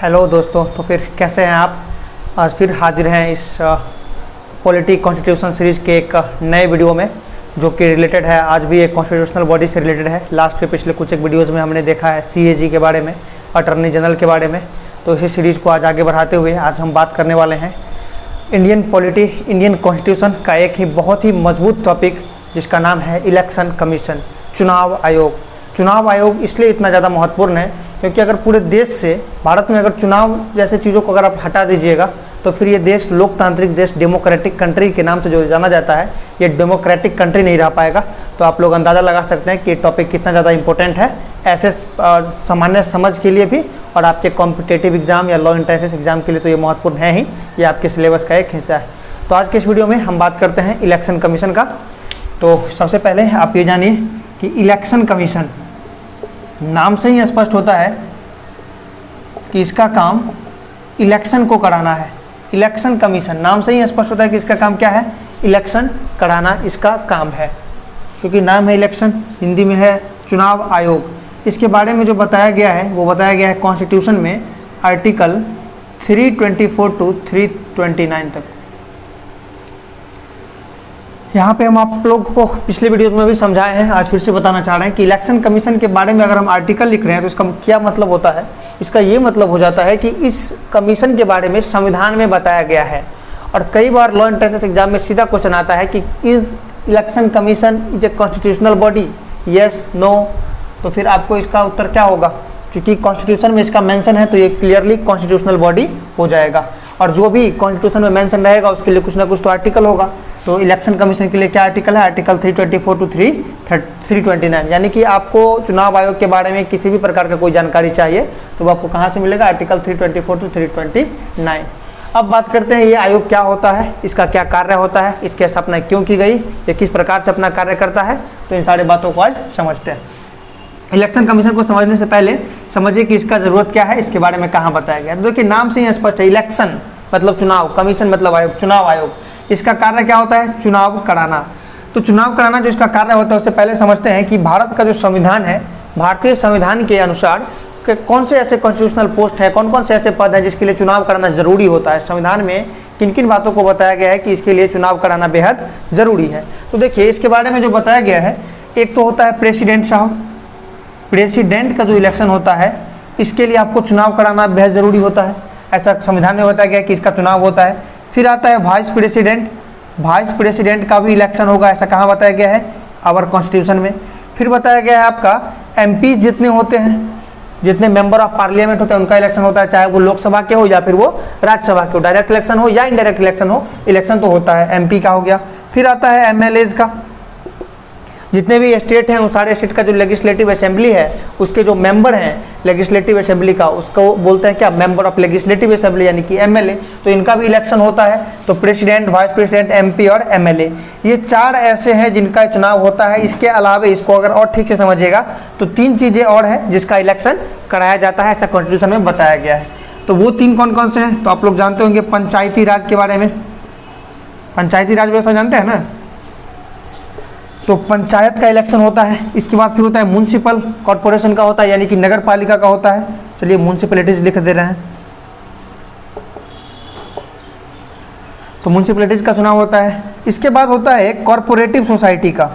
Hello दोस्तों, तो फिर कैसे हैं आप। आज फिर हाजिर हैं इस पॉलिटी कॉन्स्टिट्यूशन सीरीज़ के एक नए वीडियो में, जो कि रिलेटेड है, आज भी एक कॉन्स्टिट्यूशनल बॉडी से रिलेटेड है। लास्ट के पिछले कुछ एक वीडियोज़ में हमने देखा है CAG के बारे में, अटॉर्नी जनरल के बारे में। तो इसी सीरीज़ को आज आगे बढ़ाते हुए आज हम बात करने वाले हैं इंडियन कॉन्स्टिट्यूशन का एक ही बहुत ही मजबूत टॉपिक, जिसका नाम है इलेक्शन कमीशन, चुनाव आयोग। चुनाव आयोग इसलिए इतना ज़्यादा महत्वपूर्ण है क्योंकि अगर पूरे देश से, भारत में अगर चुनाव जैसे चीज़ों को अगर आप हटा दीजिएगा तो फिर ये देश लोकतांत्रिक देश, डेमोक्रेटिक कंट्री के नाम से जो जाना जाता है, ये डेमोक्रेटिक कंट्री नहीं रह पाएगा। तो आप लोग अंदाज़ा लगा सकते हैं कि ये टॉपिक कितना ज़्यादा इंपॉर्टेंट है, ऐसे सामान्य समझ के लिए भी, और आपके कॉम्पिटेटिव एग्जाम या लॉ एंट्रेंस एग्जाम के लिए तो ये महत्वपूर्ण है ही, ये आपके सिलेबस का एक हिस्सा है। तो आज के इस वीडियो में हम बात करते हैं इलेक्शन कमीशन का। तो सबसे पहले आप ये जानिए कि इलेक्शन कमीशन, नाम से ही स्पष्ट होता है कि इसका काम इलेक्शन को कराना है। इलेक्शन कमीशन, नाम से ही स्पष्ट होता है कि इसका काम क्या है, इलेक्शन कराना इसका काम है, क्योंकि नाम है इलेक्शन, हिंदी में है चुनाव आयोग। इसके बारे में जो बताया गया है वो बताया गया है कॉन्स्टिट्यूशन में आर्टिकल 324 टू 329 तक। यहाँ पे हम आप लोग को पिछले वीडियो में भी समझाए हैं, आज फिर से बताना चाह रहे हैं कि इलेक्शन कमीशन के बारे में अगर हम आर्टिकल लिख रहे हैं तो इसका क्या मतलब होता है। इसका ये मतलब हो जाता है कि इस कमीशन के बारे में संविधान में बताया गया है, और कई बार लॉ एंट्रेंस एग्जाम में सीधा क्वेश्चन आता है कि is election commission is a constitutional body, yes no. तो फिर आपको इसका उत्तर क्या होगा, क्योंकि कॉन्स्टिट्यूशन में इसका मेंशन है तो ये क्लियरली कॉन्स्टिट्यूशनल बॉडी हो जाएगा, और जो भी कॉन्स्टिट्यूशन में मेंशन रहेगा उसके लिए कुछ ना कुछ तो आर्टिकल होगा। तो इलेक्शन कमीशन के लिए क्या आर्टिकल है, आर्टिकल 324 टू 329। यानी कि आपको चुनाव आयोग के बारे में किसी भी प्रकार का कोई जानकारी चाहिए तो वो आपको कहाँ से मिलेगा, आर्टिकल 324 टू 329। अब बात करते हैं ये आयोग क्या होता है, इसका क्या कार्य होता है, इसकी स्थापना क्यों की गई, ये किस प्रकार से अपना कार्य करता है। तो इन सारी बातों को आज समझते हैं। इलेक्शन कमीशन को समझने से पहले समझिए कि इसका ज़रूरत क्या है, इसके बारे में कहाँ बताया गया। तो देखिए, नाम से ही स्पष्ट है, इलेक्शन मतलब चुनाव, कमीशन मतलब आयोग, चुनाव आयोग। इसका कार्य क्या होता है, चुनाव कराना। तो चुनाव कराना जो इसका कार्य होता है, उससे पहले समझते हैं कि भारत का जो संविधान है, भारतीय संविधान के अनुसार कौन से ऐसे कॉन्स्टिट्यूशनल पोस्ट है, कौन कौन से ऐसे पद हैं जिसके लिए चुनाव कराना ज़रूरी होता है। संविधान में किन किन बातों को बताया गया है कि इसके लिए चुनाव कराना बेहद ज़रूरी है। तो देखिए, इसके बारे में जो बताया गया है, एक तो होता है प्रेसिडेंट साहब, प्रेसिडेंट का जो इलेक्शन होता है इसके लिए आपको चुनाव कराना बेहद ज़रूरी होता है, ऐसा संविधान में बताया गया है कि इसका चुनाव होता है। फिर आता है वाइस प्रेसिडेंट, वाइस प्रेसिडेंट का भी इलेक्शन होगा, ऐसा कहाँ बताया गया है, आवर कॉन्स्टिट्यूशन में। फिर बताया गया है आपका MP जितने होते हैं, जितने मेंबर ऑफ पार्लियामेंट होते हैं उनका इलेक्शन होता है, चाहे वो लोकसभा के हो या फिर वो राज्यसभा के हो, डायरेक्ट इलेक्शन हो या इनडायरेक्ट इलेक्शन हो, इलेक्शन तो होता है। MP का हो गया। फिर आता है MLAs का, जितने भी स्टेट हैं उन सारे स्टेट का जो लेजिस्लेटिव असेंबली है उसके जो मेंबर हैं लेजिस्लेटिव असेंबली का, उसको बोलते हैं क्या, मेंबर ऑफ लेजिस्लेटिव असेंबली, यानी कि MLA। तो इनका भी इलेक्शन होता है। तो प्रेसिडेंट, वाइस प्रेसिडेंट, MP और MLA, ये 4 ऐसे हैं जिनका चुनाव होता है। इसके अलावा इसको अगर और ठीक से समझिएगा तो 3 चीज़ें और हैं जिसका इलेक्शन कराया जाता है, ऐसा कॉन्स्टिट्यूशन में बताया गया है। तो वो 3 कौन कौन से हैं, तो आप लोग जानते होंगे पंचायती राज के बारे में, पंचायती राज व्यवस्था जानते हैं ना, तो पंचायत का इलेक्शन होता है। इसके बाद फिर होता है म्युनिसिपल कॉर्पोरेशन का होता है, यानी कि नगर पालिका का होता है। चलिए म्युनिसिपैलिटीज लिख दे रहे हैं, तो म्युनिसिपैलिटीज का चुनाव होता है। इसके बाद होता है कॉर्पोरेटिव सोसाइटी का,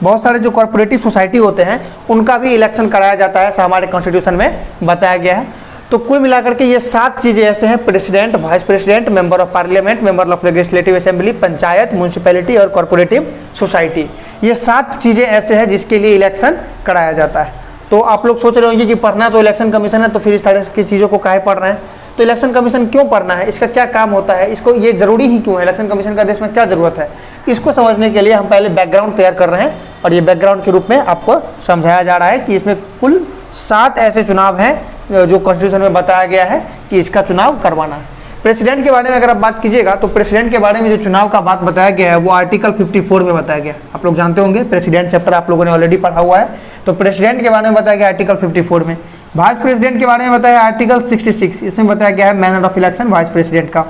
बहुत सारे जो कॉर्पोरेटिव सोसाइटी होते हैं उनका भी इलेक्शन कराया जाता है, ऐसा हमारे कॉन्स्टिट्यूशन में बताया गया है। तो कुल मिलाकर के ये 7 चीज़ें ऐसे हैं, president, vice president, member of parliament, member of legislative assembly, panchayat, municipality और कॉर्पोरेटिव सोसाइटी। ये 7 चीज़ें ऐसे हैं जिसके लिए इलेक्शन कराया जाता है। तो आप लोग सोच रहे होंगे कि पढ़ना तो इलेक्शन कमीशन है, तो फिर इस तरह की चीज़ों को काहे पढ़ रहे हैं। तो इलेक्शन कमीशन क्यों पढ़ना है, इसका क्या काम होता है, इसको ये ज़रूरी ही क्यों है, इलेक्शन कमीशन का देश में क्या ज़रूरत है, इसको समझने के लिए हम पहले बैकग्राउंड तैयार कर रहे हैं, और ये बैकग्राउंड के रूप में आपको समझाया जा रहा है कि इसमें कुल 7 ऐसे चुनाव हैं जो कॉन्स्टिट्यूशन में बताया गया है कि इसका चुनाव करवाना है। प्रेसिडेंट के बारे में अगर आप बात कीजिएगा तो प्रेसिडेंट के बारे में जो चुनाव का बात बताया गया है वो आर्टिकल 54 में बताया गया। आप लोग जानते होंगे, प्रेसिडेंट चैप्टर आप लोगों ने ऑलरेडी पढ़ा हुआ है। तो प्रेसिडेंट के बारे में बताया गया आर्टिकल 54 में। वाइस प्रेसिडेंट के बारे में बताया आर्टिकल 66, इसमें बताया गया है manner of election vice president का।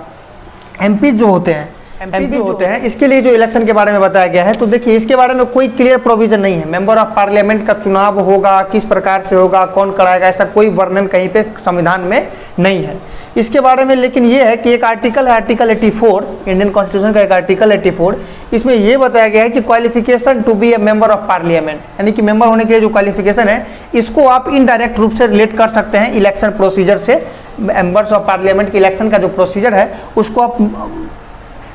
MP जो होते हैं, एमपी जो होते हैं इसके लिए जो इलेक्शन के बारे में बताया गया है, तो देखिए इसके बारे में कोई क्लियर प्रोविजन नहीं है। मेंबर ऑफ पार्लियामेंट का चुनाव होगा, किस प्रकार से होगा, कौन कराएगा, ऐसा कोई वर्णन कहीं पे संविधान में नहीं है इसके बारे में। लेकिन ये है कि एक आर्टिकल है, आर्टिकल 84 इंडियन कॉन्स्टिट्यूशन का एक आर्टिकल 84, इसमें ये बताया गया है कि qualification to be a member of parliament, यानी कि मेंबर होने के लिए जो क्वालिफिकेशन है इसको आप इनडायरेक्ट रूप से रिलेट कर सकते हैं इलेक्शन प्रोसीजर से। मेंबर्स ऑफ पार्लियामेंट के इलेक्शन का जो प्रोसीजर है उसको आप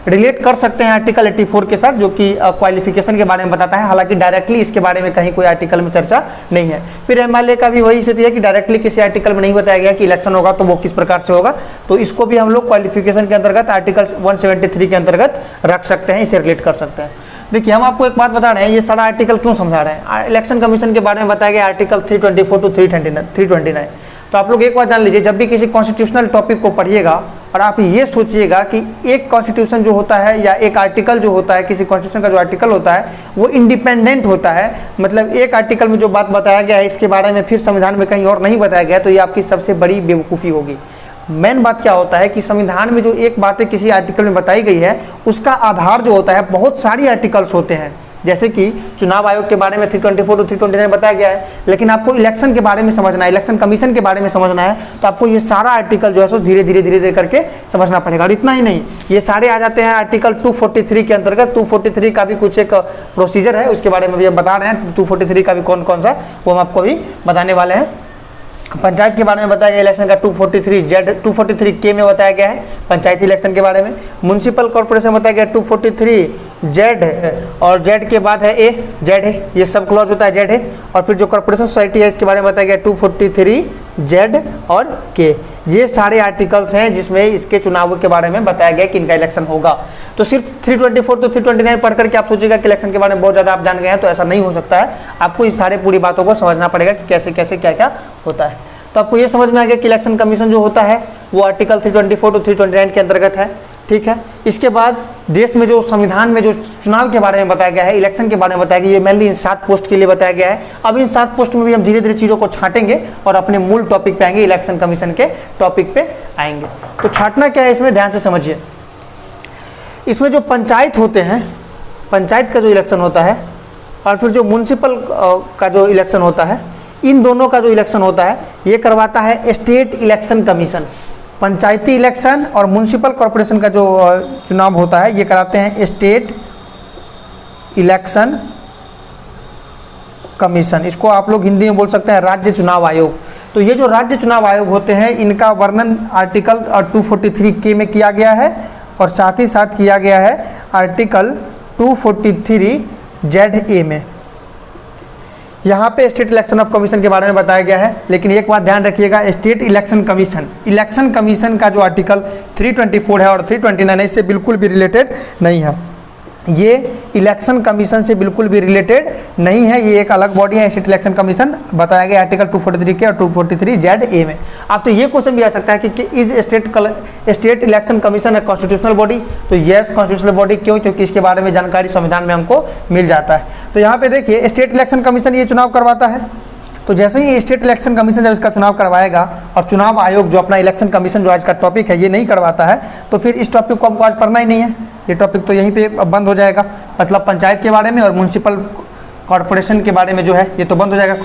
रिलेट कर सकते हैं आर्टिकल 84 के साथ, जो कि क्वालिफिकेशन के बारे में बताता है। हालांकि डायरेक्टली इसके बारे में कहीं कोई आर्टिकल में चर्चा नहीं है। फिर एमएलए का भी वही स्थिति है कि डायरेक्टली किसी आर्टिकल में नहीं बताया गया कि इलेक्शन होगा तो वो किस प्रकार से होगा, तो इसको भी हम लोग क्वालिफिकेशन के अंतर्गत आर्टिकल 173 के अंतर्गत रख सकते हैं, इसे रिलेट कर सकते हैं। देखिए हम आपको एक बात बता रहे हैं, ये सारा आर्टिकल क्यों समझा रहे हैं। इलेक्शन कमीशन के बारे में बताया गया आर्टिकल 324 टू 329। तो आप लोग एक बात जान लीजिए, जब भी किसी कॉन्स्टिट्यूशनल टॉपिक को पढ़िएगा और आप ये सोचिएगा कि एक कॉन्स्टिट्यूशन जो होता है या एक आर्टिकल जो होता है, किसी कॉन्स्टिट्यूशन का जो आर्टिकल होता है वो इंडिपेंडेंट होता है, मतलब एक आर्टिकल में जो बात बताया गया है इसके बारे में फिर संविधान में कहीं और नहीं बताया गया, तो ये आपकी सबसे बड़ी बेवकूफ़ी होगी। मेन बात क्या होता है कि संविधान में जो एक बातें किसी आर्टिकल में बताई गई है उसका आधार जो होता है बहुत सारी आर्टिकल्स होते हैं। जैसे कि चुनाव आयोग के बारे में 324 टू 329 बताया गया है, लेकिन आपको इलेक्शन के बारे में समझना है, इलेक्शन कमीशन के बारे में समझना है, तो आपको ये सारा आर्टिकल जो है सो धीरे धीरे करके समझना पड़ेगा। और इतना ही नहीं, ये सारे आ जाते हैं आर्टिकल 243 के अंतर्गत। 243 का भी कुछ एक प्रोसीजर है, उसके बारे में भी हम बता रहे हैं। 243 का भी कौन कौन सा वो हम आपको भी बताने वाले हैं। पंचायत के बारे में बताया गया इलेक्शन का 243 जेड, 243 के में बताया गया है पंचायती इलेक्शन के बारे में। म्यूनसिपल कॉर्पोरेशन बताया गया 243 जेड, और जेड के बाद है ए, जेड है, ये सब क्लॉज होता है जेड है। और फिर जो कॉर्पोरेशन सोसाइटी है इसके बारे में बताया गया 243 जेड और के। ये सारे आर्टिकल्स हैं जिसमें इसके चुनाव के बारे में बताया गया कि इनका इलेक्शन होगा। तो सिर्फ 324 तो 329 पढ़ करके आप सोचिएगा कि इलेक्शन के बारे में बहुत ज़्यादा आप जान गए हैं, तो ऐसा नहीं हो सकता है। आपको इस सारे पूरी बातों को समझना पड़ेगा कि कैसे कैसे क्या क्या होता है। तो आपको ये समझ में आ गया कि इलेक्शन कमीशन जो होता है वो आर्टिकल 324 टू 329 के अंतर्गत है, ठीक है। इसके बाद देश में जो संविधान में जो चुनाव के बारे में बताया गया है, इलेक्शन के बारे में बताया गया, ये मेनली इन 7 पोस्ट के लिए बताया गया है। अब इन 7 पोस्ट में भी हम धीरे धीरे चीज़ों को छांटेंगे और अपने मूल टॉपिक पे आएंगे, इलेक्शन कमीशन के टॉपिक पे आएंगे। तो छांटना क्या है इसमें ध्यान से समझिए। इसमें जो पंचायत होते हैं, पंचायत का जो इलेक्शन होता है और फिर जो म्यूनसिपल का जो इलेक्शन होता है, इन दोनों का जो इलेक्शन होता है ये करवाता है स्टेट इलेक्शन कमीशन। पंचायती इलेक्शन और म्यूनसिपल कॉर्पोरेशन का जो चुनाव होता है ये कराते हैं स्टेट इलेक्शन कमीशन। इसको आप लोग हिंदी में बोल सकते हैं राज्य चुनाव आयोग। तो ये जो राज्य चुनाव आयोग होते हैं इनका वर्णन आर्टिकल 243 के में किया गया है और साथ ही साथ किया गया है आर्टिकल 243 जेड ए में। यहाँ पे स्टेट इलेक्शन ऑफ कमीशन के बारे में बताया गया है, लेकिन एक बात ध्यान रखिएगा, स्टेट इलेक्शन कमीशन का जो आर्टिकल 324 है और 329 है इससे बिल्कुल भी रिलेटेड नहीं है। ये इलेक्शन कमीशन से बिल्कुल भी रिलेटेड नहीं है, ये एक अलग बॉडी है स्टेट इलेक्शन कमीशन, बताया गया आर्टिकल 243 के और 243 जेड ए में। आप तो ये क्वेश्चन भी आ सकता है कि इज स्टेट इलेक्शन कमीशन है कॉन्स्टिट्यूशनल बॉडी, तो यस कॉन्स्टिट्यूशनल बॉडी। क्यों? क्योंकि इसके बारे में जानकारी संविधान में हमको मिल जाता है। तो यहाँ पे देखिए स्टेट इलेक्शन कमीशन ये चुनाव करवाता है। तो जैसे ही स्टेट इलेक्शन कमीशन जब इसका चुनाव करवाएगा और चुनाव आयोग जो अपना इलेक्शन कमीशन जो आज का टॉपिक है ये नहीं करवाता है, तो फिर इस टॉपिक को हमको आज पढ़ना ही नहीं है, ये टॉपिक तो यहीं पे बंद हो जाएगा। मतलब पंचायत के बारे में और म्यूनसिपल कॉर्पोरेशन के बारे में जो है ये तो बंद हो जाएगा,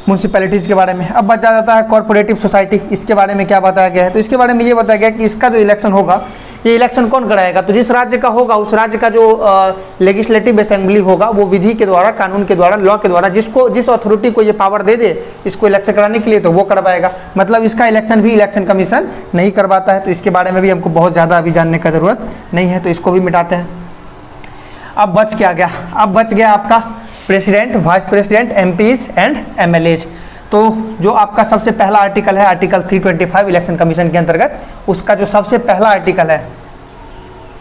म्यूनसिपैलिटीज़ के बारे में। अब बच जाता है कॉर्पोरेटिव सोसाइटी, इसके बारे में क्या बताया गया है? तो इसके बारे में ये बताया गया कि इसका जो इलेक्शन होगा ये इलेक्शन कौन कराएगा? तो जिस राज्य का होगा उस राज्य का जो लेजिस्लेटिव असेंबली होगा वो विधि के द्वारा, कानून के द्वारा, लॉ के द्वारा जिस अथॉरिटी को ये पावर दे दे इसको इलेक्शन कराने के लिए, तो वो करवाएगा। मतलब इसका इलेक्शन भी इलेक्शन कमीशन नहीं करवाता है। तो इसके बारे में भी हमको बहुत ज़्यादा अभी जानने का ज़रूरत नहीं है, तो इसको भी मिटाते हैं। अब बच क्या गया? अब बच गया आपका president, vice president, MPs and MLAs. तो जो आपका सबसे पहला आर्टिकल है आर्टिकल 325 इलेक्शन कमीशन के अंतर्गत, उसका जो सबसे पहला आर्टिकल है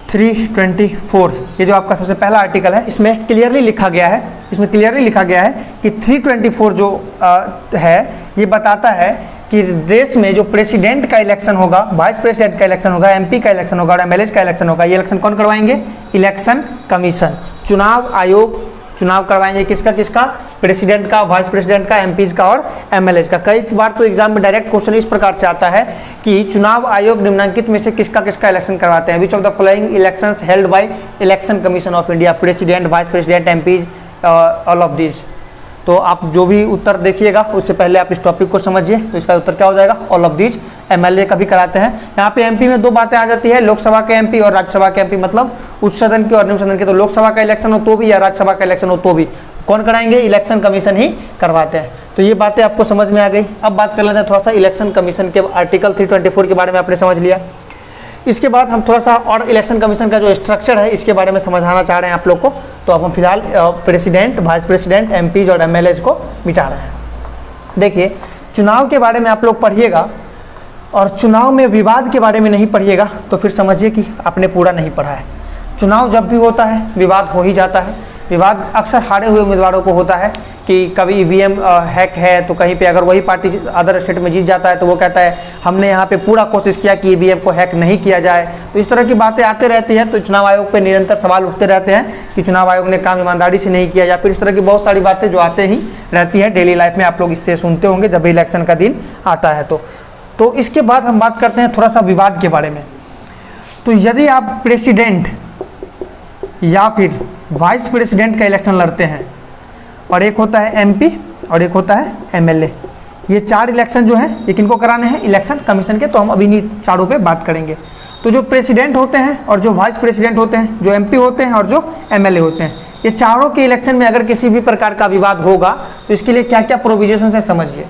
324, ये जो आपका सबसे पहला आर्टिकल है इसमें क्लियरली लिखा गया है, कि 324 जो है ये बताता है कि देश में जो प्रेसिडेंट का इलेक्शन होगा, वाइस प्रेसिडेंट का इलेक्शन होगा, एमपी का इलेक्शन होगा और एमएलए का इलेक्शन होगा, ये इलेक्शन कौन करवाएंगे? इलेक्शन कमीशन, चुनाव आयोग चुनाव करवाएंगे किसका किसका, प्रेसिडेंट का, वाइस प्रेसिडेंट का, एमपीज का और एमएलए का। कई बार तो एग्जाम में डायरेक्ट क्वेश्चन इस प्रकार से आता है कि चुनाव आयोग निम्नलिखित में से किसका किसका इलेक्शन करवाते हैं, which of the following elections held by election commission of India, president, vice president, MPs, all of this. तो आप जो भी उत्तर देखिएगा उससे पहले आप इस टॉपिक को समझिए। तो इसका उत्तर क्या हो जाएगा, ऑल ऑफ दीज। एमएलए का भी कराते हैं। यहाँ पे एमपी में दो बातें आ जाती है, लोकसभा के एमपी और राज्यसभा के एमपी, मतलब उच्च सदन के और निम्न सदन के। तो लोकसभा का इलेक्शन हो तो भी या राज्यसभा का इलेक्शन हो तो भी कौन कराएंगे, इलेक्शन कमीशन ही करवाते हैं। तो ये बातें आपको समझ में आ गई। अब बात कर लेते हैं थोड़ा सा इलेक्शन कमीशन के आर्टिकल 324 के बारे में आपने समझ लिया। इसके बाद हम थोड़ा सा और इलेक्शन कमीशन का जो स्ट्रक्चर है इसके बारे में समझाना चाह रहे हैं आप लोग को। तो अब हम फिलहाल प्रेसिडेंट, वाइस प्रेसिडेंट, एमपीज और एमएलएज को मिटा रहे हैं। देखिए, चुनाव के बारे में आप लोग पढ़िएगा और चुनाव में विवाद के बारे में नहीं पढ़िएगा तो फिर समझिए कि आपने पूरा नहीं पढ़ा है। चुनाव जब भी होता है विवाद हो ही जाता है। विवाद अक्सर हारे हुए उम्मीदवारों को होता है कि कभी ईवीएम हैक है तो कहीं पे अगर वही पार्टी अदर स्टेट में जीत जाता है तो वो कहता है हमने यहाँ पे पूरा कोशिश किया कि ईवीएम को हैक नहीं किया जाए। तो इस तरह की बातें आते रहती हैं। तो चुनाव आयोग पे निरंतर सवाल उठते रहते हैं कि चुनाव आयोग ने काम ईमानदारी से नहीं किया, या फिर इस तरह की बहुत सारी बातें जो आते ही रहती हैं डेली लाइफ में। आप लोग इससे सुनते होंगे जब भी इलेक्शन का दिन आता है। तो इसके बाद हम बात करते हैं थोड़ा सा विवाद के बारे में। तो यदि आप प्रेसिडेंट या फिर वाइस प्रेसिडेंट का इलेक्शन लड़ते हैं और एक होता है एमपी और एक होता है एमएलए, ये चार इलेक्शन जो हैं ये किनको कराने हैं, इलेक्शन कमीशन के। तो हम अभी इन्हीं चारों पे बात करेंगे। तो जो प्रेसिडेंट होते हैं और जो वाइस प्रेसिडेंट होते हैं, जो एमपी होते हैं और जो एमएलए होते हैं, ये चारों के इलेक्शन में अगर किसी भी प्रकार का विवाद होगा तो इसके लिए क्या क्या प्रोविजन है समझिए।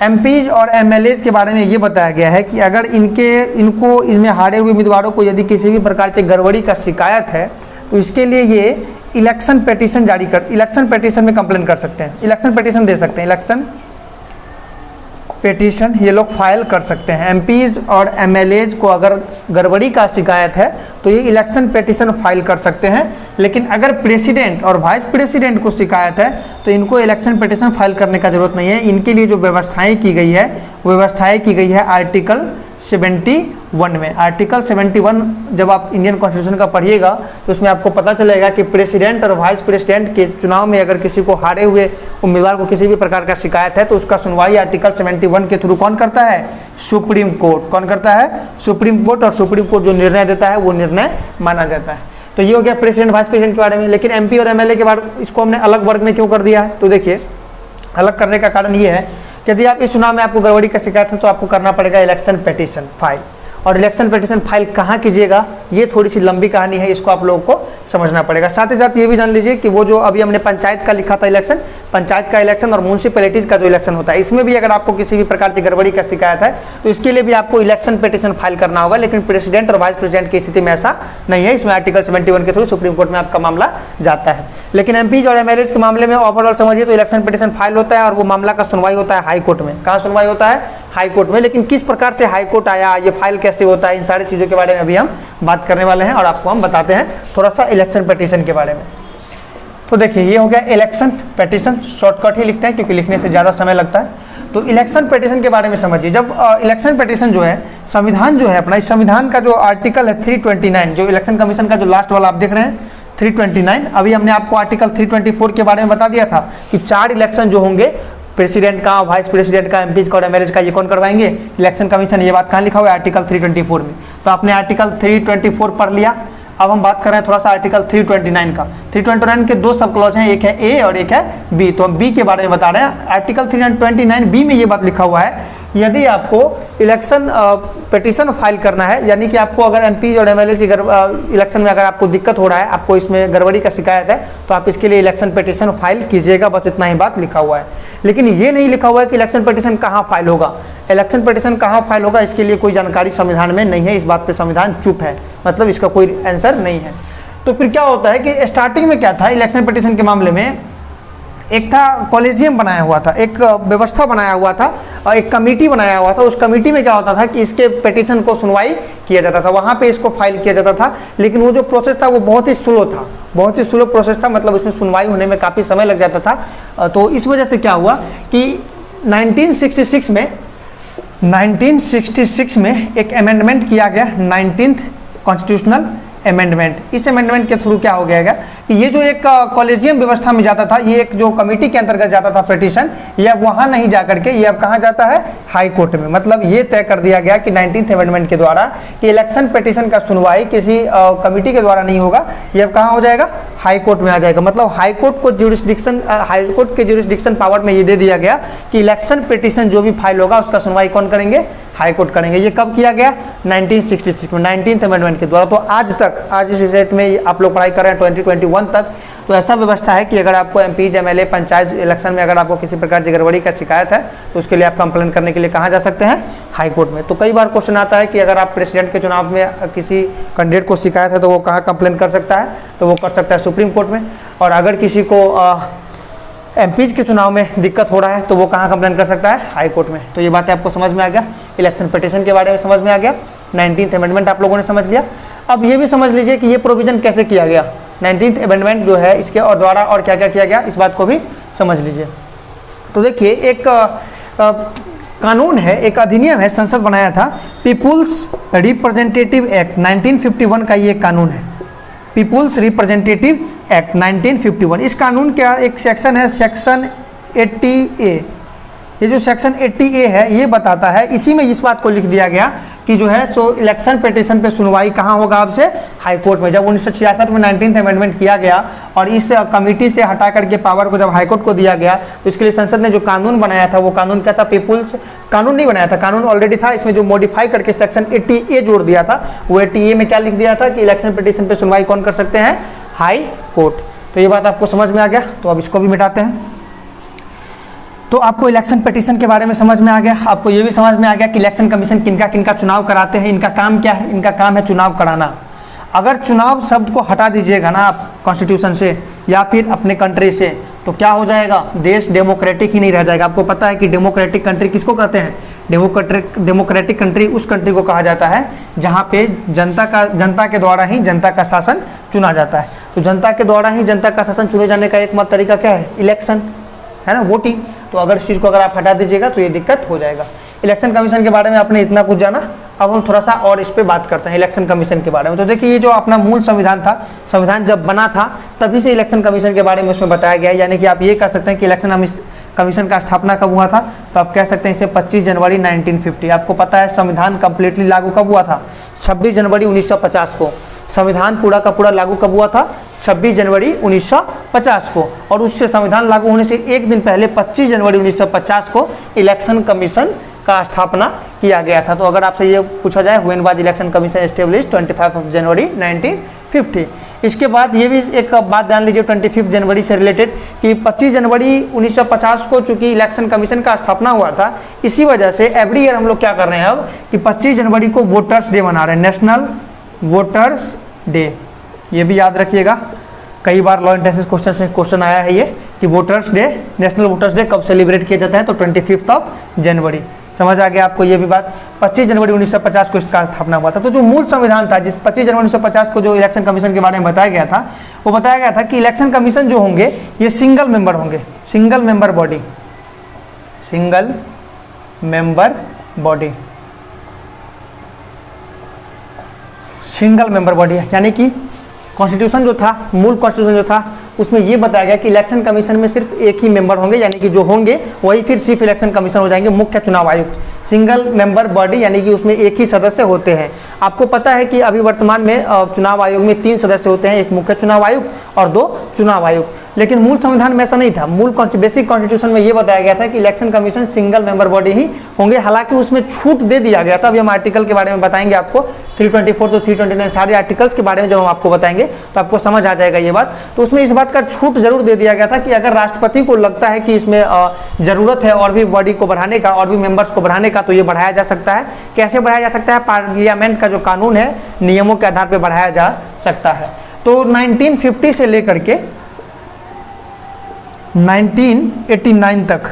एमपीज और एमएलएज के बारे में ये बताया गया है कि अगर इनमें हारे हुए उम्मीदवारों को यदि किसी भी प्रकार से गड़बड़ी का शिकायत है तो इसके लिए ये इलेक्शन पेटिशन में कंप्लेन कर सकते हैं, इलेक्शन पेटिशन दे सकते हैं, इलेक्शन पेटिशन ये लोग फाइल कर सकते हैं। एमपीज और एमएलएज को अगर गड़बड़ी का शिकायत है तो ये इलेक्शन पेटिशन फाइल कर सकते हैं। लेकिन अगर प्रेसिडेंट और वाइस प्रेसिडेंट को शिकायत है तो इनको इलेक्शन पेटिशन फाइल करने का जरूरत नहीं है। इनके लिए जो व्यवस्थाएं की गई है आर्टिकल 71 में। आर्टिकल 71 जब आप इंडियन कॉन्स्टिट्यूशन का पढ़िएगा तो उसमें आपको पता चलेगा कि प्रेसिडेंट और वाइस प्रेसिडेंट के चुनाव में अगर किसी को हारे हुए उम्मीदवार को किसी भी प्रकार का शिकायत है तो उसका सुनवाई आर्टिकल 71 के थ्रू कौन करता है, सुप्रीम कोर्ट। कौन करता है, सुप्रीम कोर्ट। और सुप्रीम कोर्ट जो निर्णय देता है वो निर्णय माना जाता है। तो ये हो गया प्रेसिडेंट वाइस प्रेसिडेंट के बारे में। लेकिन एमपी और एमएलए के बाद इसको हमने अलग वर्ग में क्यों कर दिया है, तो देखिए अलग करने का कारण ये है कि यदि आप इस चुनाव में आपको गड़बड़ी का शिकायत है तो आपको करना पड़ेगा इलेक्शन पेटिशन फाइल। और इलेक्शन पेटिशन फाइल कहाँ कीजिएगा, ये थोड़ी सी लंबी कहानी है, इसको आप लोगों को समझना पड़ेगा। साथ ही साथ ये भी जान लीजिए कि वो जो अभी हमने पंचायत का लिखा था इलेक्शन, पंचायत का इलेक्शन और म्यूनसिपैलिटीज का जो इलेक्शन होता है, इसमें भी अगर आपको किसी भी प्रकार की गड़बड़ी का शिकायत है तो इसके लिए भी आपको इलेक्शन पेटिशन फाइल करना होगा। लेकिन प्रेसिडेंट और वाइस प्रेसिडेंट की स्थिति में ऐसा नहीं है। इसमें आर्टिकल 71 के थ्रू सुप्रीम कोर्ट में आपका मामला जाता है। लेकिन एमपीज और एमएलएज के मामले में ओवरऑल समझिए तो इलेक्शन पेटिशन फाइल होता है और वो मामला का सुनवाई होता है हाई कोर्ट में। कहाँ सुनवाई होता है, हाई कोर्ट में। लेकिन किस प्रकार से हाई कोर्ट आया, ये फाइल कैसे होता है, इन सारी चीज़ों के बारे में अभी हम बात करने वाले हैं और आपको हम बताते हैं थोड़ा सा इलेक्शन पेटिशन के बारे में। तो देखिए ये हो गया इलेक्शन पेटिशन, शॉर्टकट ही लिखते हैं क्योंकि लिखने से ज़्यादा समय लगता है। तो इलेक्शन पेटिशन के बारे में समझिए। जब इलेक्शन पेटिशन जो है, संविधान जो है अपना, इस संविधान का जो आर्टिकल है 329, जो इलेक्शन कमीशन का जो लास्ट वाला आप देख रहे हैं 329, अभी हमने आपको आर्टिकल 324 के बारे में बता दिया था कि 4 इलेक्शन जो होंगे, प्रेसिडेंट का, वाइस प्रेसिडेंट का, एमपीज का और एमएलएज का, ये कौन करवाएंगे, इलेक्शन कमीशन। ये बात कहाँ लिखा हुआ है, आर्टिकल 324 में। तो आपने आर्टिकल 324 पढ़ लिया। अब हम बात कर रहे हैं थोड़ा सा आर्टिकल 329 का। 329 के 2 सब क्लॉज हैं, एक है ए और एक है बी। तो हम बी के बारे में बता रहे हैं। आर्टिकल 329 बी में ये बात लिखा हुआ है, यदि आपको इलेक्शन पेटिशन फाइल करना है, यानी कि आपको अगर एमपी और एमएलए की इलेक्शन में अगर आपको दिक्कत हो रहा है, आपको इसमें गड़बड़ी का शिकायत है, तो आप इसके लिए इलेक्शन पेटिशन फाइल कीजिएगा। बस इतना ही बात लिखा हुआ है। लेकिन ये नहीं लिखा हुआ है कि इलेक्शन पेटिशन कहाँ फाइल होगा। इलेक्शन पेटिशन कहाँ फाइल होगा इसके लिए कोई जानकारी संविधान में नहीं है। इस बात पे संविधान चुप है, मतलब इसका कोई आंसर नहीं है। तो फिर क्या होता है कि स्टार्टिंग में क्या था, इलेक्शन पेटिशन के मामले में एक था कॉलेजियम बनाया हुआ था, एक व्यवस्था बनाया हुआ था और एक कमेटी बनाया हुआ था। उस कमेटी में क्या होता था कि इसके पेटिशन को सुनवाई किया जाता था, वहाँ पे इसको फाइल किया जाता था। लेकिन वो जो प्रोसेस था वो बहुत ही स्लो था, बहुत ही स्लो प्रोसेस था, मतलब उसमें सुनवाई होने में काफ़ी समय लग जाता था। तो इस वजह से क्या हुआ कि 1966 में एक अमेंडमेंट किया गया 19th कॉन्स्टिट्यूशनल अमेंडमेंट। इस अमेंडमेंट के थ्रू क्या हो गया कि ये जो एक कॉलेजियम व्यवस्था में जाता था, ये एक जो कमेटी के अंतर्गत जाता था पिटीशन, ये अब वहाँ नहीं जा करके ये अब कहाँ जाता है, हाई कोर्ट में। मतलब ये तय कर दिया गया कि 19th अमेंडमेंट के द्वारा कि इलेक्शन पिटीशन का सुनवाई किसी कमेटी के द्वारा नहीं होगा, ये अब कहाँ हो जाएगा, हाई कोर्ट में आ जाएगा। मतलब हाई कोर्ट को ज्यूरिसडिक्शन, हाई कोर्ट के ज्यूरिसडिक्शन पावर में ये दे दिया गया कि इलेक्शन पिटीशन जो भी फाइल होगा उसका सुनवाई कौन करेंगे, हाई कोर्ट करेंगे। ये कब किया गया, 1966 में 19th अमेंडमेंट के द्वारा। तो आज तक, आज इस डेट में आप लोग पढ़ाई कर रहे हैं 2021 तक, तो ऐसा व्यवस्था है कि अगर आपको एमपी, एमएलए, पंचायत इलेक्शन में अगर आपको किसी प्रकार की गड़बड़ी का शिकायत है तो उसके लिए आप कंप्लेन करने के लिए कहाँ जा सकते हैं, हाई कोर्ट में। तो कई बार क्वेश्चन आता है कि अगर आप प्रेसिडेंट के चुनाव में किसी कैंडिडेट को शिकायत है तो वो कहाँ कंप्लेन कर सकता है, तो वो कर सकता है सुप्रीम कोर्ट में। और अगर किसी को एमपीज के चुनाव में दिक्कत हो रहा है तो वो कहाँ कंप्लेन कर सकता है, हाई कोर्ट में। तो ये बातें आपको समझ में आ गया, इलेक्शन पिटीशन के बारे में समझ में आ गया, 19th अमेंडमेंट आप लोगों ने समझ लिया। अब ये भी समझ लीजिए कि ये प्रोविजन कैसे किया गया, 19th अमेंडमेंट जो है इसके और द्वारा और क्या क्या किया गया, इस बात को भी समझ लीजिए। तो देखिए, एक कानून है, एक अधिनियम है, संसद बनाया था, पीपुल्स रिप्रेजेंटेटिव एक्ट 1951 का ये कानून है, पीपुल्स रिप्रेजेंटेटिव एक्ट 1951। इस कानून का एक सेक्शन है, सेक्शन 80A। ये जो सेक्शन 80A है ये बताता है, इसी में इस बात को लिख दिया गया कि जो है सो इलेक्शन पिटीशन पे सुनवाई कहाँ होगा, आपसे हाई कोर्ट में। जब 1966 में 19th अमेंडमेंट किया गया और इस कमेटी से हटा करके पावर को जब हाई कोर्ट को दिया गया, तो इसके लिए संसद ने जो कानून बनाया था, वो कानून क्या था, पीपुल्स कानून नहीं बनाया था, कानून ऑलरेडी था, इसमें जो मॉडिफाई करके सेक्शन 80A जोड़ दिया था, वो 80A में क्या लिख दिया था कि इलेक्शन पिटीशन पे सुनवाई कौन कर सकते हैं, हाई कोर्ट। तो ये बात आपको समझ में आ गया, तो अब इसको भी मिटाते हैं। तो आपको इलेक्शन पिटीशन के बारे में समझ में आ गया, आपको ये भी समझ में आ गया कि इलेक्शन कमीशन किनका किनका चुनाव कराते हैं, इनका काम क्या है, इनका काम है चुनाव कराना। अगर चुनाव शब्द को हटा दीजिएगा ना आप कॉन्स्टिट्यूशन से या फिर अपने कंट्री से, तो क्या हो जाएगा, देश डेमोक्रेटिक ही नहीं रह जाएगा। आपको पता है कि डेमोक्रेटिक कंट्री किसको कहते हैं, डेमोक्रेटिक कंट्री उस कंट्री को कहा जाता है जहाँ पे जनता के द्वारा ही जनता का शासन चुना जाता है। तो जनता के द्वारा ही जनता का शासन चुने जाने का एकमात्र तरीका क्या है, इलेक्शन है ना, वोटिंग। तो अगर इस चीज़ को अगर आप हटा दीजिएगा तो ये दिक्कत हो जाएगा। इलेक्शन कमीशन के बारे में आपने इतना कुछ जाना, अब हम थोड़ा सा और इस पे बात करते हैं इलेक्शन कमीशन के बारे में। तो देखिए, ये जो अपना मूल संविधान था, संविधान जब बना था तभी से इलेक्शन कमीशन के बारे में उसमें बताया गया है। यानी कि आप ये कह सकते हैं कि इलेक्शन कमीशन का स्थापना कब हुआ था, तो आप कह सकते हैं इसे 25 जनवरी 1950। आपको पता है संविधान कंप्लीटली लागू कब हुआ था, 26 जनवरी 1950 को। संविधान पूरा का पूरा लागू कब हुआ था, 26 जनवरी 1950 को। और उससे संविधान लागू होने से एक दिन पहले 25 जनवरी 1950 को इलेक्शन कमीशन का स्थापना किया गया था। तो अगर आपसे ये पूछा जाए when was election commission established, 25 जनवरी 1950। इसके बाद ये भी एक बात जान लीजिए 25 जनवरी से रिलेटेड कि 25 जनवरी 1950 को चूंकि इलेक्शन कमीशन का स्थापना हुआ था, इसी वजह से एवरी ईयर हम लोग क्या कर रहे हैं अब कि 25 जनवरी को वोटर्स डे मना रहे हैं, नेशनल वोटर्स डे। ये भी याद रखिएगा, कई बार लॉ एंट्रेंस क्वेश्चन में क्वेश्चन आया है ये कि voters day, national voters day कब सेलिब्रेट किया जाता है, तो 25 जनवरी। समझ आ गया आपको ये भी बात। 25 जनवरी 1950 को इसका स्थापना हुआ था। तो जो मूल संविधान था, जिस 25 जनवरी 1950 को जो इलेक्शन कमीशन के बारे में बताया गया था, वो बताया गया था कि इलेक्शन कमीशन जो होंगे ये सिंगल मेंबर होंगे, single member body, single member body, single member body है। यानी कि कॉन्स्टिट्यूशन जो था, मूल कॉन्स्टिट्यूशन जो था, उसमें ये बताया गया कि इलेक्शन कमीशन में सिर्फ एक ही मेंबर होंगे, यानी कि जो होंगे वही फिर चीफ इलेक्शन कमीशन हो जाएंगे, मुख्य चुनाव आयुक्त। सिंगल मेंबर बॉडी यानी कि उसमें एक ही सदस्य होते हैं। आपको पता है कि अभी वर्तमान में चुनाव आयोग में 3 सदस्य होते हैं, एक मुख्य चुनाव आयुक्त और 2 चुनाव आयुक्त। लेकिन मूल संविधान में ऐसा नहीं था। मूल बेसिक कॉन्स्टिट्यूशन में ये बताया गया था कि election commission single member body ही होंगे। हालांकि उसमें छूट दे दिया गया था। अभी हम आर्टिकल के बारे में बताएंगे आपको, 324 तो 329 सारे आर्टिकल्स के बारे में जब हम आपको बताएंगे तो आपको समझ आ जाएगा ये बात। तो उसमें इस बात का छूट जरूर दे दिया गया था कि अगर राष्ट्रपति को लगता है कि इसमें ज़रूरत है और भी बॉडी को बढ़ाने का और भी मेंबर्स को बढ़ाने का, तो ये बढ़ाया जा सकता है। कैसे बढ़ाया जा सकता है? पार्लियामेंट का जो कानून है, नियमों के आधार पर बढ़ाया जा सकता है। तो 1950 से लेकर के 1989 तक,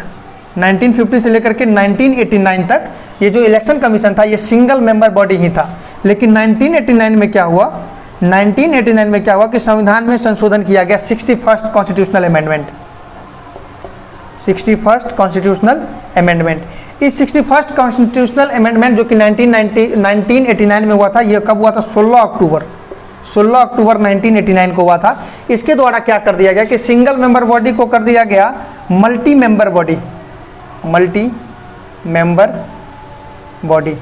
1950 से लेकर के 1989 तक ये जो इलेक्शन कमीशन था ये सिंगल मेंबर बॉडी ही था। लेकिन 1989 में क्या हुआ, 1989 में क्या हुआ कि संविधान में संशोधन किया गया, 61st constitutional amendment, 61st constitutional amendment. इस 61st कॉन्स्टिट्यूशनल अमेंडमेंट जो कि 1989 में हुआ था, ये कब हुआ था? 16 16 अक्टूबर 1989 को हुआ था। इसके द्वारा क्या कर दिया गया कि सिंगल मेंबर बॉडी को कर दिया गया multi member body, multi member body.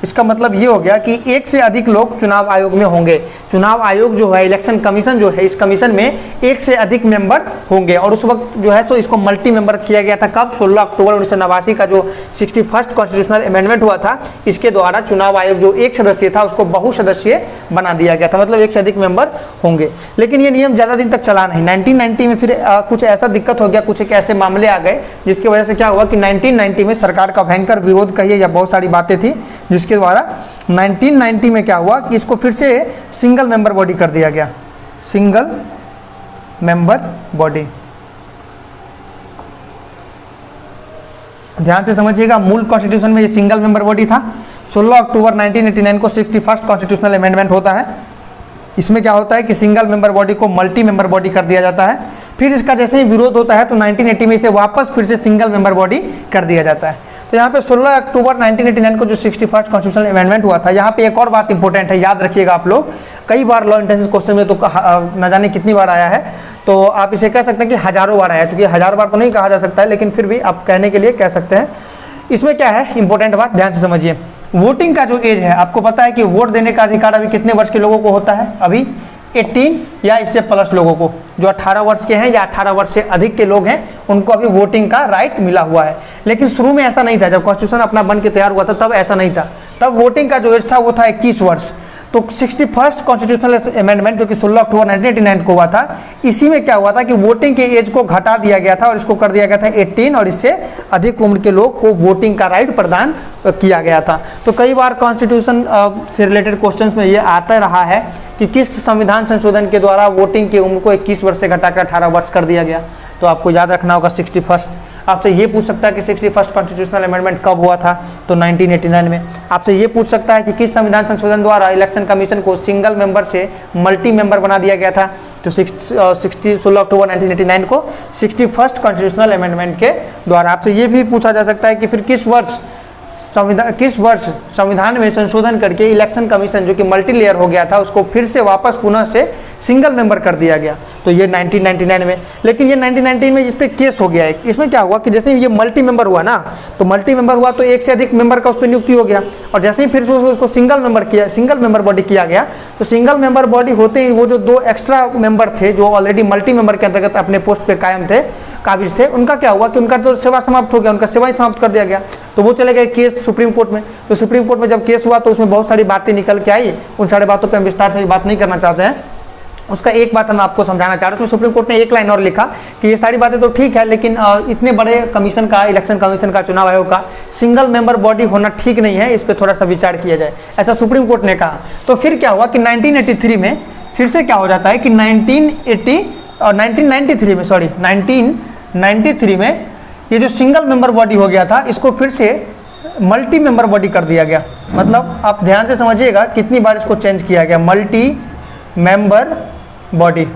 इसका मतलब ये हो गया कि एक से अधिक लोग चुनाव आयोग में होंगे। चुनाव आयोग जो है, इलेक्शन कमीशन जो है, इस कमीशन में एक से अधिक मेंबर होंगे। और उस वक्त जो है तो इसको मल्टी मेंबर किया गया था। कब? 16 अक्टूबर 1989 का जो 61st कॉन्स्टिट्यूशनल अमेंडमेंट हुआ था, इसके द्वारा चुनाव आयोग जो एक सदस्यीय था उसको बहुसदस्यीय बना दिया गया था, मतलब एक से अधिक मेंबर होंगे। लेकिन ये नियम ज़्यादा दिन तक चला नहीं। 1990 में फिर कुछ ऐसा दिक्कत हो गया, कुछ एक ऐसे मामले आ गए जिसकी वजह से क्या हुआ कि 1990 में सरकार का भयंकर विरोध कहिए या बहुत सारी बातें थी, जिसके द्वारा 1990 में क्या हुआ कि इसको फिर से सिंगल मेंबर बॉडी कर दिया गया, सिंगल मेंबर बॉडी। ध्यान से समझिएगा, मूल कॉन्स्टिट्यूशन में ये सिंगल मेंबर बॉडी था। 16 अक्टूबर 1989 को 61st कॉन्स्टिट्यूशनल अमेंडमेंट होता है। इसमें क्या होता है कि सिंगल मेंबर बॉडी को मल्टी मेंबर बॉडी कर दिया जाता है। फिर इसका जैसे ही विरोध होता है तो 1980 में इसे वापस फिर से सिंगल मेंबर बॉडी कर दिया जाता है। तो यहाँ पे 16 अक्टूबर 1989 को जो 61st कॉन्स्टिट्यूशनल अमेंडमेंट हुआ था, यहाँ पे एक और बात इंपॉर्टेंट है, याद रखिएगा आप लोग। कई बार लॉ इंटेंसिव क्वेश्चन में तो न जाने कितनी बार आया है, तो आप इसे कह सकते हैं कि हज़ारों बार आया। चूँकि 1000 बार तो नहीं कहा जा सकता है, लेकिन फिर भी आप कहने के लिए कह सकते हैं। इसमें क्या है इंपॉर्टेंट बात, ध्यान से समझिए। वोटिंग का जो एज है, आपको पता है कि वोट देने का अधिकार अभी कितने वर्ष के लोगों को होता है? अभी 18 या इससे प्लस लोगों को, जो 18 वर्ष के हैं या 18 वर्ष से अधिक के लोग हैं, उनको अभी वोटिंग का राइट मिला हुआ है। लेकिन शुरू में ऐसा नहीं था, जब कॉन्स्टिट्यूशन अपना बन के तैयार हुआ था तब ऐसा नहीं था। तब वोटिंग का जो एज था वो था 21 वर्ष। तो 61st कॉन्स्टिट्यूशनल अमेंडमेंट जो कि 16 अक्टूबर 1989 को हुआ था, इसी में क्या हुआ था कि वोटिंग के एज को घटा दिया गया था और इसको कर दिया गया था 18, और इससे अधिक उम्र के लोग को वोटिंग का राइट प्रदान किया गया था। तो कई बार कॉन्स्टिट्यूशन से रिलेटेड क्वेश्चंस में ये आता रहा है कि किस संविधान संशोधन के द्वारा वोटिंग की उम्र को 21 वर्ष से घटाकर 18 वर्ष कर दिया गया। तो आपको याद रखना होगा 61st। आपसे ये पूछ सकता है कि 61st कॉन्स्टिट्यूशनल अमेंडमेंट कब हुआ था, तो 1989 में। आपसे ये पूछ सकता है कि किस संविधान संशोधन द्वारा इलेक्शन कमीशन को सिंगल मेंबर से मल्टी मेंबर बना दिया गया था, तो 16 अक्टूबर 1989 को 61st कॉन्स्टिट्यूशनल अमेंडमेंट के द्वारा। आपसे ये भी पूछा जा सकता है कि फिर किस वर्ष संविधान में संशोधन करके इलेक्शन कमीशन जो कि मल्टी लेयर हो गया था, उसको फिर से वापस पुनः से सिंगल मेंबर कर दिया गया, तो ये 1999 में। लेकिन ये 1990 में इस पर केस हो गया है। इसमें क्या हुआ कि जैसे ही ये मल्टी मेंबर हुआ ना, तो मल्टी मेंबर हुआ तो एक से अधिक मेंबर का उस पर नियुक्ति हो गया, और जैसे ही फिर से उसको सिंगल मेंबर बॉडी किया गया, तो सिंगल मेंबर बॉडी होते ही वो जो 2 एक्स्ट्रा मेंबर थे जो ऑलरेडी मल्टी मेंबर के अंतर्गत अपने पोस्ट पे कायम थे, काबिज थे, उनका क्या हुआ कि उनका तो सेवा समाप्त हो गया, उनका सेवा ही समाप्त कर दिया गया। तो वो चले गए केस सुप्रीम कोर्ट में। तो सुप्रीम कोर्ट में जब केस हुआ तो उसमें बहुत सारी बातें निकल के आई। उन सारी बातों पे हम विस्तार से बात नहीं करना चाहते हैं। उसका एक बात हम आपको समझाना चाह रहे हैं। तो सुप्रीम कोर्ट ने एक लाइन और लिखा कि ये सारी बातें तो ठीक है, लेकिन इतने बड़े कमीशन का, इलेक्शन कमीशन का, चुनाव आयोग का सिंगल मेंबर बॉडी होना ठीक नहीं है, इस पर थोड़ा सा विचार किया जाए, ऐसा सुप्रीम कोर्ट ने कहा। तो फिर क्या हुआ कि 1983 में फिर से क्या हो जाता है कि 1993 में ये जो सिंगल मेंबर बॉडी हो गया था, इसको फिर से मल्टी मेंबर बॉडी कर दिया गया। मतलब आप ध्यान से समझिएगा कितनी बार इसको चेंज किया गया, मल्टी मेंबर बॉडी।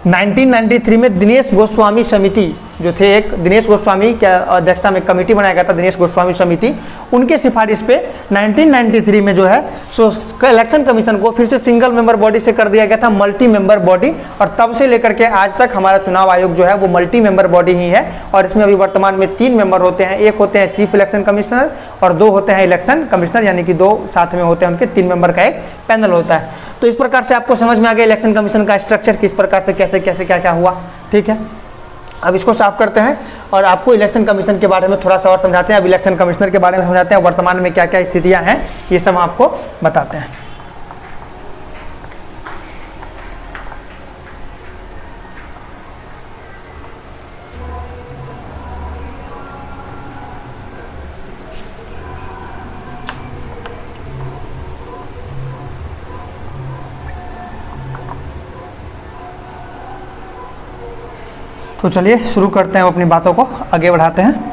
1993 में दिनेश गोस्वामी समिति जो थे, एक दिनेश गोस्वामी के अध्यक्षता में कमेटी बनाया गया था, दिनेश गोस्वामी समिति, उनके सिफारिश पे 1993 में जो है सो इलेक्शन कमीशन को फिर से सिंगल मेंबर बॉडी से कर दिया गया था मल्टी मेंबर बॉडी। और तब से लेकर के आज तक हमारा चुनाव आयोग जो है वो मल्टी मेंबर बॉडी ही है। और इसमें अभी वर्तमान में 3 मेंबर होते हैं, एक होते हैं चीफ इलेक्शन कमिश्नर और 2 होते हैं इलेक्शन कमिश्नर, यानी कि 2 साथ में होते हैं, उनके 3 मेंबर का एक पैनल होता है। तो इस प्रकार से आपको समझ में आ गया इलेक्शन कमीशन का स्ट्रक्चर, किस प्रकार से कैसे कैसे क्या क्या हुआ। ठीक है, अब इसको साफ करते हैं और आपको इलेक्शन कमीशन के बारे में थोड़ा सा और समझाते हैं। अब इलेक्शन कमिश्नर के बारे में समझाते हैं, वर्तमान में क्या क्या स्थितियां हैं ये सब आपको बताते हैं। तो चलिए शुरू करते हैं, अपनी बातों को आगे बढ़ाते हैं।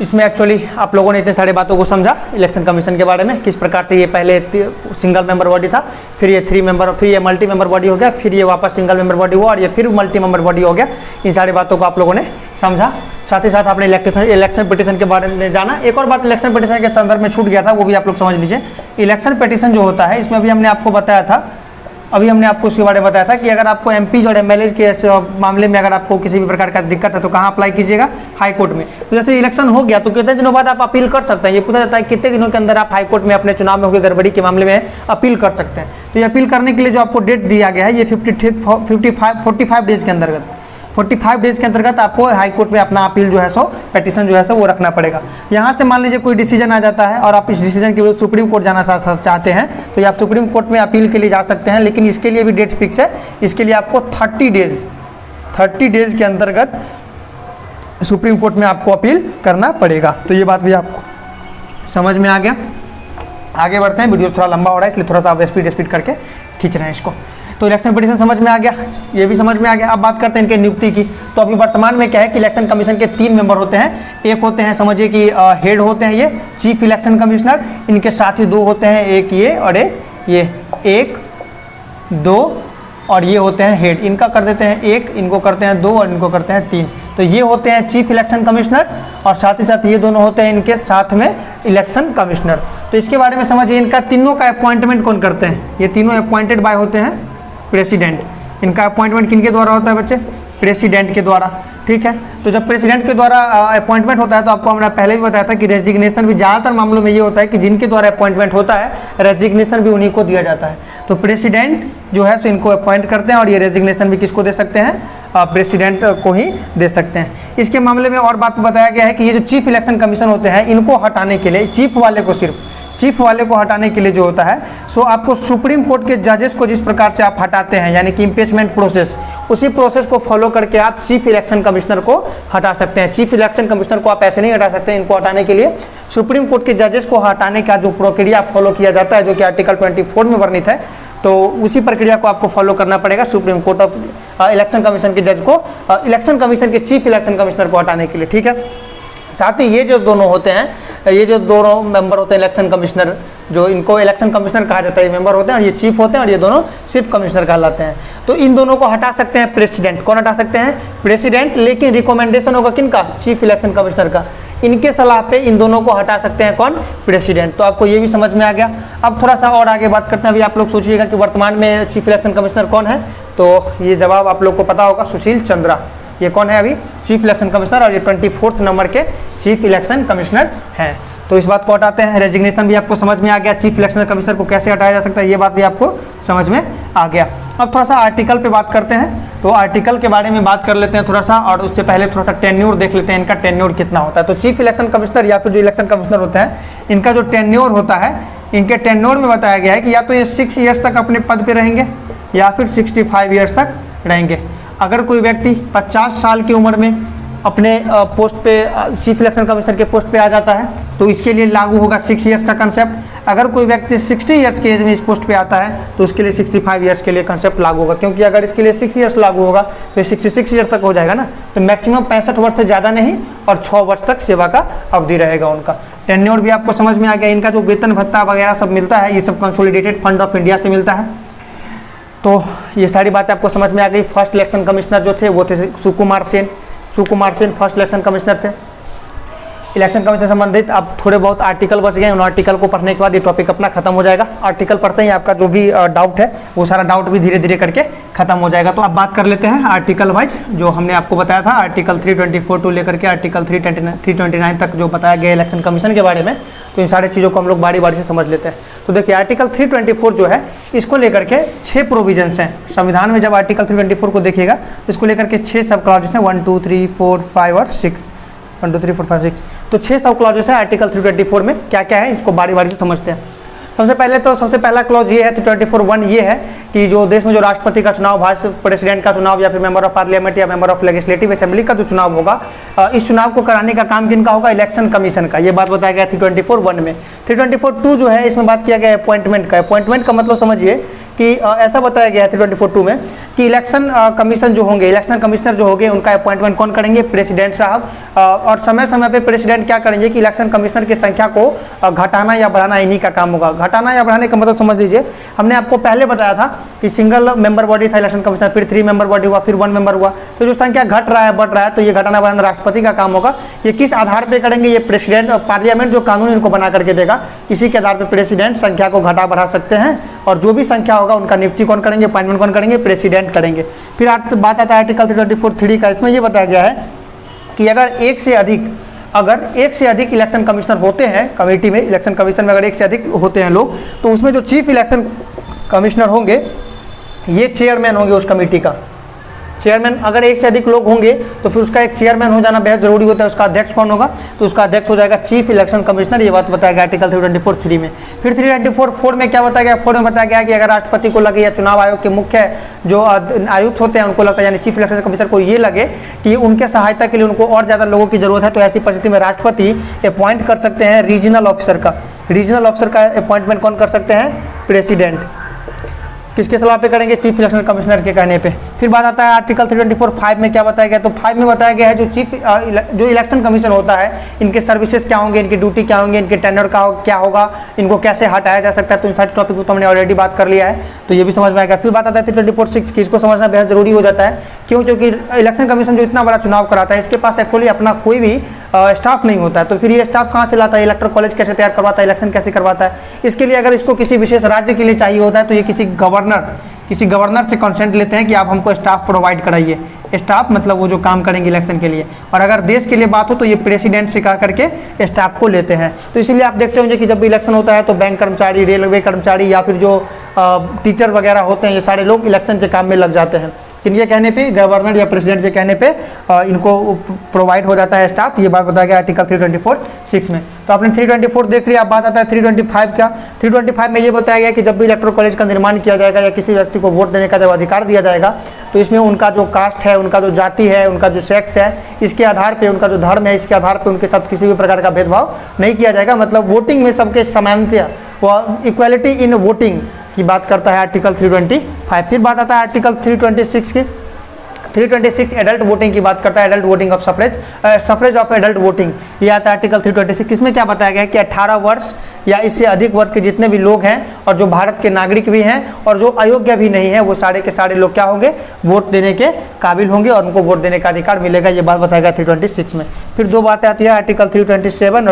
इसमें एक्चुअली आप लोगों ने इतने सारे बातों को समझा इलेक्शन कमीशन के बारे में, किस प्रकार से ये पहले सिंगल मेंबर बॉडी था, फिर ये 3 मेंबर, फिर ये मल्टी मेंबर बॉडी हो गया, फिर ये वापस सिंगल मेंबर बॉडी हुआ और ये फिर मल्टी मेंबर बॉडी हो गया। इन सारी बातों को आप लोगों ने समझा। साथ ही साथ आपने इलेक्शन पिटीशन के बारे में जाना। एक और बात इलेक्शन पिटीशन के संदर्भ में छूट गया था, वो भी आप लोग समझ लीजिए। इलेक्शन पिटीशन जो होता है इसमें भी हमने आपको बताया था, अभी हमने आपको उसके बारे में बताया था कि अगर आपको एमपी और एमएलए के मामले में अगर आपको किसी भी प्रकार का दिक्कत है तो कहाँ अप्लाई कीजिएगा, हाई कोर्ट में। तो जैसे इलेक्शन हो गया तो कितने दिनों बाद आप अपील कर सकते हैं, ये पूछा जाता है कितने दिनों के अंदर आप हाई कोर्ट में अपने चुनाव में हुई गड़बड़ी के मामले में अपील कर सकते हैं। तो ये अपील करने के लिए जो आपको डेट दिया गया है ये 45 डेज के अंतर्गत 45 डेज के अंतर्गत आपको हाई कोर्ट में अपना अपील जो है सो पिटीशन जो है सो वो रखना पड़ेगा। यहाँ से मान लीजिए कोई डिसीजन आ जाता है और आप इस डिसीजन के विरुद्ध सुप्रीम कोर्ट जाना चाहते हैं तो आप सुप्रीम कोर्ट में अपील के लिए जा सकते हैं, लेकिन इसके लिए भी डेट फिक्स है। इसके लिए आपको 30 डेज के अंतर्गत सुप्रीम कोर्ट में आपको अपील करना पड़ेगा। तो ये बात भी आपको समझ में आ गया। आगे बढ़ते हैं, वीडियो थोड़ा लंबा हो रहा है इसलिए थोड़ा सा आप स्पीड करके खींच रहे हैं इसको। तो इलेक्शन पिटीशन समझ में आ गया, ये भी समझ में आ गया। अब बात करते हैं इनके नियुक्ति की। तो अभी वर्तमान में क्या है कि इलेक्शन कमीशन के 3 मेंबर होते हैं। एक होते हैं समझिए कि हेड होते हैं ये चीफ इलेक्शन कमिश्नर, इनके साथ ही 2 होते हैं, एक ये और एक ये, 1 2 और ये होते हैं हेड। इनका कर देते हैं 1, इनको करते हैं 2 और इनको करते हैं 3। तो ये होते हैं चीफ इलेक्शन कमिश्नर और साथ ही साथ ये दोनों होते हैं इनके साथ में इलेक्शन कमिश्नर। तो इसके बारे में समझिए, इनका तीनों का अपॉइंटमेंट कौन करते हैं, ये तीनों अपॉइंटेड बाय होते हैं प्रेसिडेंट। इनका अपॉइंटमेंट किनके द्वारा होता है बच्चे, प्रेसिडेंट के द्वारा, ठीक है। तो जब प्रेसिडेंट के द्वारा अपॉइंटमेंट होता है तो आपको हमने पहले भी बताया था कि रेजिग्नेशन भी ज़्यादातर मामलों में ये होता है कि जिनके द्वारा अपॉइंटमेंट होता है रेजिग्नेशन भी उन्हीं को दिया जाता है। तो प्रेसिडेंट जो है सो इनको अपॉइंट करते हैं और ये रेजिग्नेशन भी किसको दे सकते हैं, प्रेसिडेंट को ही दे सकते हैं। इसके मामले में और बात बताया गया है कि ये जो चीफ इलेक्शन कमीशन होते हैं इनको हटाने के लिए, चीफ वाले को हटाने के लिए जो होता है सो आपको सुप्रीम कोर्ट के जजेस को जिस प्रकार से आप हटाते हैं यानी कि इम्पीचमेंट प्रोसेस, उसी प्रोसेस को फॉलो करके आप चीफ इलेक्शन कमिश्नर को हटा सकते हैं। चीफ इलेक्शन कमिश्नर को आप ऐसे नहीं हटा सकते, इनको हटाने के लिए सुप्रीम कोर्ट के जजेस को हटाने का जो प्रक्रिया फॉलो किया जाता है जो कि आर्टिकल 24 में वर्णित है, तो उसी प्रक्रिया को आपको फॉलो करना पड़ेगा supreme court of election commission के जज को इलेक्शन कमीशन के चीफ इलेक्शन कमिश्नर को हटाने के लिए, ठीक है। साथ ही ये जो दोनों होते हैं, ये जो दोनों मेंबर होते हैं इलेक्शन कमिश्नर, जो इनको इलेक्शन कमिश्नर कहा जाता है, ये मेंबर होते हैं और ये चीफ होते हैं और ये दोनों चीफ कमिश्नर कहलाते हैं। तो इन दोनों को हटा सकते हैं प्रेसिडेंट। कौन हटा सकते हैं, प्रेसिडेंट, लेकिन रिकमेंडेशन होगा किनका, चीफ इलेक्शन कमिश्नर का। इनके सलाह पे इन दोनों को हटा सकते हैं कौन, प्रेसिडेंट। तो आपको ये भी समझ में आ गया। अब थोड़ा सा और आगे बात करते हैं। अभी आप लोग सोचिएगा कि वर्तमान में चीफ इलेक्शन कमिश्नर कौन है, तो ये जवाब आप लोग को पता होगा, सुशील चंद्रा। ये कौन है अभी, चीफ इलेक्शन कमिश्नर, और ये 24 नंबर के चीफ इलेक्शन कमिश्नर हैं। तो इस बात को हटाते हैं। रेजिग्नेशन भी आपको समझ में आ गया, चीफ इलेक्शन कमिश्नर को कैसे हटाया जा सकता है ये बात भी आपको समझ में आ गया। अब थोड़ा सा आर्टिकल पे बात करते हैं। तो आर्टिकल के बारे में बात कर लेते हैं थोड़ा सा, और उससे पहले थोड़ा सा टेन्योर देख लेते हैं, इनका टेन्योर कितना होता है। तो चीफ इलेक्शन कमिश्नर या फिर जो इलेक्शन कमिश्नर होता है, इनका जो टेन्योर होता है, इनके टेन्योर में बताया गया है कि या तो ये 6 ईयर्स तक अपने पद पे रहेंगे या फिर 65 ईयर्स तक रहेंगे। अगर कोई व्यक्ति 50 साल की उम्र में अपने पोस्ट पे चीफ इलेक्शन कमिश्नर के पोस्ट पे आ जाता है तो इसके लिए लागू होगा 6 ईयर्स का कंसेप्ट। अगर कोई व्यक्ति 60 ईयर्स के एज में इस पोस्ट पे आता है तो उसके लिए 65 ईयर्स के लिए कंसेप्ट लागू होगा, क्योंकि अगर इसके लिए 6 ईयर्स लागू होगा तो 66 ईयर्स तक हो जाएगा ना। तो मैक्सिमम 65 वर्ष से ज़्यादा नहीं और 6 वर्ष तक सेवा का अवधि रहेगा उनका। टेन्योर भी आपको समझ में आ गया। इनका जो वेतन भत्ता वगैरह सब मिलता है ये सब कंसोलिडेटेड फंड ऑफ इंडिया से मिलता है। तो ये सारी बातें आपको समझ में आ गई। फर्स्ट इलेक्शन कमिश्नर जो थे वो थे Sukumar Sen first election commissioner थे। इलेक्शन कमीशन से संबंधित अब थोड़े बहुत आर्टिकल बच गए, उन आर्टिकल को पढ़ने के बाद ये टॉपिक अपना खत्म हो जाएगा। आर्टिकल पढ़ते ही आपका जो भी डाउट है वो सारा डाउट भी धीरे धीरे करके खत्म हो जाएगा। तो अब बात कर लेते हैं आर्टिकल वाइज, जो हमने आपको बताया था आर्टिकल 324 टू लेकर के आर्टिकल 329 तक जो बताया गया इलेक्शन कमीशन के बारे में। तो इन सारी चीज़ों को हम लोग बारी बारी से समझ लेते हैं। तो देखिए आर्टिकल 324 जो है इसको लेकर के 6 प्रोविजंस हैं संविधान में। जब आर्टिकल 324 को देखिएगा तो इसको लेकर के 6 सब क्लॉजेस हैं, 1 2 3 4 5 और 6, 1 2 3 4 5 6। तो 6 सब क्लॉजेस है आर्टिकल 324 में। क्या क्या है इसको बारी बारी से समझते हैं। सबसे पहला क्लॉज ये है 324(1) ये है कि जो देश में जो राष्ट्रपति का चुनाव, वाइस प्रेसिडेंट का चुनाव या फिर मेंबर ऑफ पार्लियामेंट या मेंबर ऑफ लेजिस्लेटिव असेंबली का जो चुनाव होगा, इस चुनाव को कराने का काम किनका होगा, इलेक्शन कमीशन का। ये बात बताया गया 324(1) में। 324(2) जो है इसमें बात किया गया अपॉइंटमेंट का। अपॉइंटमेंट का मतलब समझिए कि ऐसा बताया गया है 324(2) में कि इलेक्शन कमीशन जो होंगे, इलेक्शन कमिश्नर जो होंगे, उनका अपॉइंटमेंट कौन करेंगे? प्रेसिडेंट साहब। और समय समय पे प्रेसिडेंट क्या करेंगे कि इलेक्शन कमिश्नर की संख्या को घटाना या बढ़ाना इन्हीं का काम होगा। घटाना या बढ़ाने का मतलब समझ लीजिए, हमने आपको पहले बताया था कि सिंगल मेंबर बॉडी था इलेक्शन कमिश्नर, फिर 3 मेंबर बॉडी हुआ, फिर 1 मेंबर हुआ। तो जो संख्या घट रहा है बढ़ रहा है, तो ये घटाना बढ़ाना राष्ट्रपति का काम होगा। ये किस आधार पर करेंगे? ये प्रेसिडेंट, पार्लियामेंट जो कानून इनको बना करके देगा, इसी के आधार पर प्रेसिडेंट संख्या को घटा बढ़ा सकते हैं। और जो भी संख्या होगा उनका नियुक्ति कौन करेंगे? अपॉइंटमेंट कौन करेंगे? प्रेसिडेंट करेंगे। फिर बात आता है आर्टिकल 324(3) का। इसमें ये बताया गया है कि अगर एक से अधिक इलेक्शन कमिश्नर होते हैं कमेटी में, इलेक्शन कमीशन में अगर एक से अधिक होते हैं लोग, तो उसमें जो चीफ इलेक्शन कमिश्नर होंगे ये चेयरमैन होंगे उस कमेटी का। चेयरमैन अगर एक से अधिक लोग होंगे तो फिर उसका एक चेयरमैन हो जाना बेहद जरूरी होता है। उसका अध्यक्ष कौन होगा? तो उसका अध्यक्ष हो जाएगा चीफ इलेक्शन कमिश्नर। ये बात बताया गया आर्टिकल 324(3) में। फिर 324(4) में क्या बताया गया? 4 में बताया गया कि अगर राष्ट्रपति को लगे या चुनाव आयोग के मुख्य जो आयुक्त होते हैं उनको लगता है, यानी चीफ इलेक्शन कमिश्नर को ये लगे कि उनके सहायता के लिए उनको और ज़्यादा लोगों की जरूरत है, तो ऐसी परिस्थिति में राष्ट्रपति अपॉइंट कर सकते हैं रीजनल ऑफिसर का। रीजनल ऑफिसर का अपॉइंटमेंट कौन कर सकते हैं? प्रेसिडेंट। किसके सलाह पे करेंगे? चीफ इलेक्शन कमिश्नर के कहने पे। फिर बात आता है आर्टिकल 324(5) में क्या बताया गया? तो 5 में बताया गया है जो इलेक्शन कमीशन होता है, इनके सर्विसेज क्या होंगे, इनकी ड्यूटी क्या होंगे, इनके टेन्योर क्या होगा, इनको कैसे हटाया जा सकता है। तो इन सारे टॉपिक को तो हमने ऑलरेडी बात कर लिया है, तो ये भी समझ में आएगा। फिर बात आता है 324(6) की। इसको समझना बेहद जरूरी हो जाता है। क्यों? क्योंकि इलेक्शन कमीशन जो इतना बड़ा चुनाव कराता है, इसके पास एक्चुअली अपना कोई भी स्टाफ नहीं होता है। तो फिर ये स्टाफ कहाँ से लाता है? इलेक्टोरल कॉलेज कैसे तैयार करवाता है, इलेक्शन कैसे करवाता है? इसके लिए अगर इसको किसी विशेष राज्य के लिए चाहिए होता है तो ये किसी गवर्नर से कंसेंट लेते हैं कि आप हमको स्टाफ प्रोवाइड कराइए। स्टाफ मतलब वो जो काम करेंगे इलेक्शन के लिए। और अगर देश के लिए बात हो तो ये प्रेसिडेंट से कह करके स्टाफ को लेते हैं। तो इसीलिए आप देखते होंगे कि जब भी इलेक्शन होता है तो बैंक कर्मचारी, रेलवे कर्मचारी या फिर जो टीचर वगैरह होते हैं, ये सारे लोग इलेक्शन के काम में लग जाते हैं। इनके कहने पे, गवर्नर या प्रेसिडेंट के कहने पे इनको प्रोवाइड हो जाता है स्टाफ। ये बात बताया गया आर्टिकल 324(6) में। तो आपने 324 देख लिया। अब बात आता है 325 का। 325 में ये बताया गया कि जब भी इलेक्टोरल कॉलेज का निर्माण किया जाएगा या किसी व्यक्ति को वोट देने का जब अधिकार दिया जाएगा, तो इसमें उनका जो कास्ट है, उनका जो जाति है, उनका जो सेक्स है, इसके आधार पर, उनका जो धर्म है, इसके आधार पर उनके साथ किसी भी प्रकार का भेदभाव नहीं किया जाएगा। मतलब वोटिंग में सबके समानता, इक्वालिटी इन वोटिंग की बात करता है आर्टिकल 325। फिर बात आता है आर्टिकल 326 की। 326 एडल्ट वोटिंग की बात करता है, adult voting of suffrage of adult voting. ये आता है आर्टिकल 326। इसमें क्या बताया गया है कि 18 वर्ष या इससे अधिक वर्ष के जितने भी लोग हैं और जो भारत के नागरिक भी हैं और जो अयोग्य भी नहीं है, वो सारे के सारे लोग क्या होंगे? वोट देने के काबिल होंगे और उनको वोट देने का अधिकार मिलेगा। ये बात बताया गया 326 में। फिर 2 बातें आती है आर्टिकल 327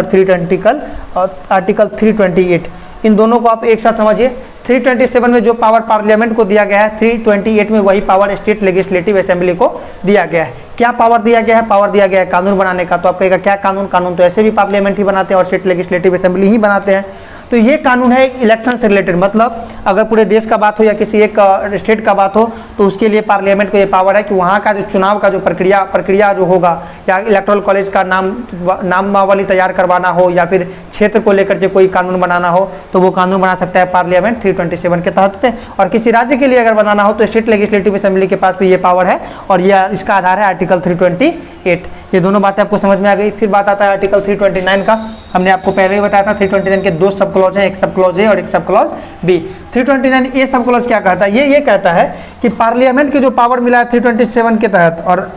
और आर्टिकल 328। इन दोनों को आप एक साथ समझिए। 327 में जो पावर पार्लियामेंट को दिया गया है, 328 में वही पावर स्टेट लेजिस्लेटिव असेंबली को दिया गया है। क्या पावर दिया गया है? पावर दिया गया है कानून बनाने का। तो आप कहेगा क्या कानून? कानून तो ऐसे भी पार्लियामेंट ही बनाते हैं और स्टेट लेजिस्लेटिव असेंबली ही बनाते हैं। तो ये कानून है इलेक्शन से रिलेटेड। मतलब अगर पूरे देश का बात हो या किसी एक स्टेट का बात हो, तो उसके लिए पार्लियामेंट को ये पावर है कि वहाँ का जो चुनाव का जो प्रक्रिया जो होगा, या इलेक्टोरल कॉलेज का नामावली तैयार करवाना हो या फिर क्षेत्र को लेकर के कोई कानून बनाना हो, तो वो कानून बना सकता है पार्लियामेंट 327 के तहत पे। और किसी राज्य के लिए अगर बनाना हो तो स्टेट लेजिस्लेटिव असेंबली के पास भी ये पावर है और ये इसका आधार है आर्टिकल 328। ये दोनों बातें आपको समझ में आ गई। फिर बात आता है आर्टिकल 329 का। हमने आपको पहले ही बताया था 329 के 2 सब क्लॉज हैं, एक सब क्लॉज ए और एक सब क्लॉज बी। 329 ए सब क्लॉज क्या कहता है? ये कहता है कि पार्लियामेंट की जो पावर मिला है 327 के तहत और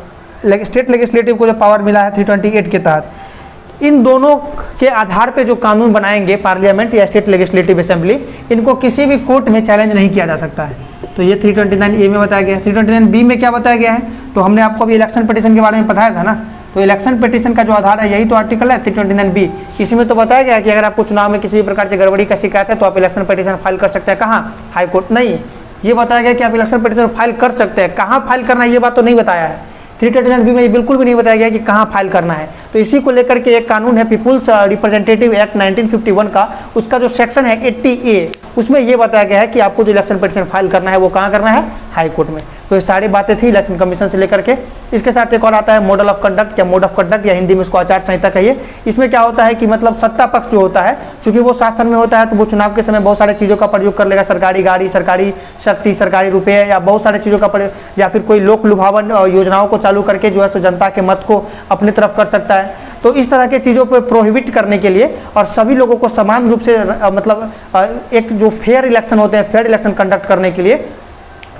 स्टेट लेजिस्लेटिव को जो पावर मिला है 328 के तहत, इन दोनों के आधार पे जो कानून बनाएंगे पार्लियामेंट या स्टेट लेजिस्लेटिव असेंबली, इनको किसी भी कोर्ट में चैलेंज नहीं किया जा सकता है। तो ये 329 ए में बताया गया है। 329 बी में क्या बताया गया है? तो हमने आपको अभी इलेक्शन पिटीशन के बारे में बताया था ना। तो इलेक्शन पिटीशन का जो आधार है यही तो आर्टिकल है 329 बी। इसी में तो बताया गया है कि अगर आपको चुनाव में किसी भी प्रकार की गड़बड़ी का शिकायत है तो आप इलेक्शन पिटीशन फाइल कर सकते हैं। कहाँ? हाई कोर्ट नहीं। ये बताया गया कि आप इलेक्शन पिटीशन फाइल कर सकते हैं। कहाँ फाइल करना है ये बात तो नहीं बताया है। 329 बी में ये बिल्कुल भी नहीं बताया गया कि कहाँ फाइल करना है। तो इसी को लेकर के एक कानून है पीपुल्स रिप्रेजेंटेटिव एक्ट 1951 का, उसका जो सेक्शन है 80A, उसमें ये बताया गया है कि आपको जो इलेक्शन पिटीशन फाइल करना है वो कहाँ करना है? हाई कोर्ट में। तो ये सारी बातें थी इलेक्शन कमीशन से लेकर के। इसके साथ एक और आता है मॉडल ऑफ कंडक्ट या मोड ऑफ कंडक्ट, या हिंदी में इसको आचार संहिता कहिए। इसमें क्या होता है कि मतलब सत्ता पक्ष जो होता है, चूंकि वो शासन में होता है तो वो चुनाव के समय बहुत सारी चीज़ों का प्रयोग कर लेगा, सरकारी गाड़ी, सरकारी शक्ति, सरकारी रुपये, या बहुत सारी चीज़ों का प्रयोग, या फिर कोई लोक लुभावन योजनाओं को चालू करके जो है तो जनता के मत को अपनी तरफ कर सकता है। तो इस तरह के चीज़ों पर प्रोहिबिट करने के लिए और सभी लोगों को समान रूप से मतलब एक जो फेयर इलेक्शन होते हैं, फेयर इलेक्शन कंडक्ट करने के लिए,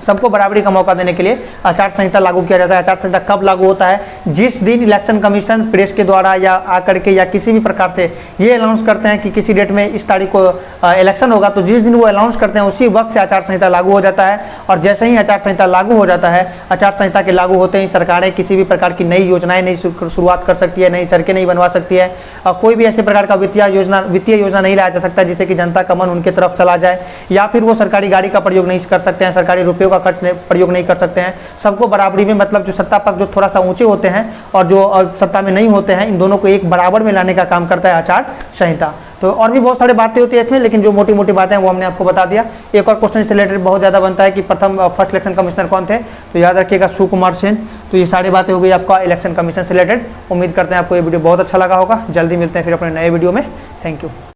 सबको बराबरी का मौका देने के लिए आचार संहिता लागू किया जाता है। आचार संहिता कब लागू होता है? जिस दिन इलेक्शन कमीशन प्रेस के द्वारा या आकर के या किसी भी प्रकार से ये अनाउंस करते हैं कि किसी डेट में इस तारीख को इलेक्शन होगा, तो जिस दिन वो अनाउंस करते हैं उसी वक्त से आचार संहिता लागू हो जाता है। और जैसे ही आचार संहिता लागू हो जाता है, आचार संहिता के लागू होते ही सरकारें किसी भी प्रकार की नई योजनाएं नहीं शुरुआत कर सकती है, नई सड़कें नहीं बनवा सकती है, कोई भी ऐसे प्रकार का वित्तीय योजना नहीं लाया जा सकता जिससे कि जनता का मन उनके तरफ चला जाए, या फिर वो सरकारी गाड़ी का प्रयोग नहीं कर सकते हैं, सरकारी रुपयों का खर्च प्रयोग नहीं कर सकते हैं। सबको बराबरी में, मतलब जो सत्ता पक्ष जो थोड़ा सा ऊंचे होते हैं और जो सत्ता में नहीं होते हैं, इन दोनों को एक बराबर में लाने का काम करता है आचार संहिता। तो और भी बहुत सारी बातें होती है इसमें, लेकिन जो मोटी मोटी बातें हैं वो हमने आपको बता दिया। एक और क्वेश्चन से रिलेटेड बहुत ज़्यादा बनता है कि फर्स्ट इलेक्शन कमिश्नर कौन थे, तो याद रखिएगा सुकुमार सेन। तो ये सारी बातें हो गई आपका इलेक्शन कमीशन से रिलेटेड। उम्मीद करते हैं आपको ये वीडियो बहुत अच्छा लगा होगा। जल्दी मिलते हैं फिर अपने नए वीडियो में। Thank you.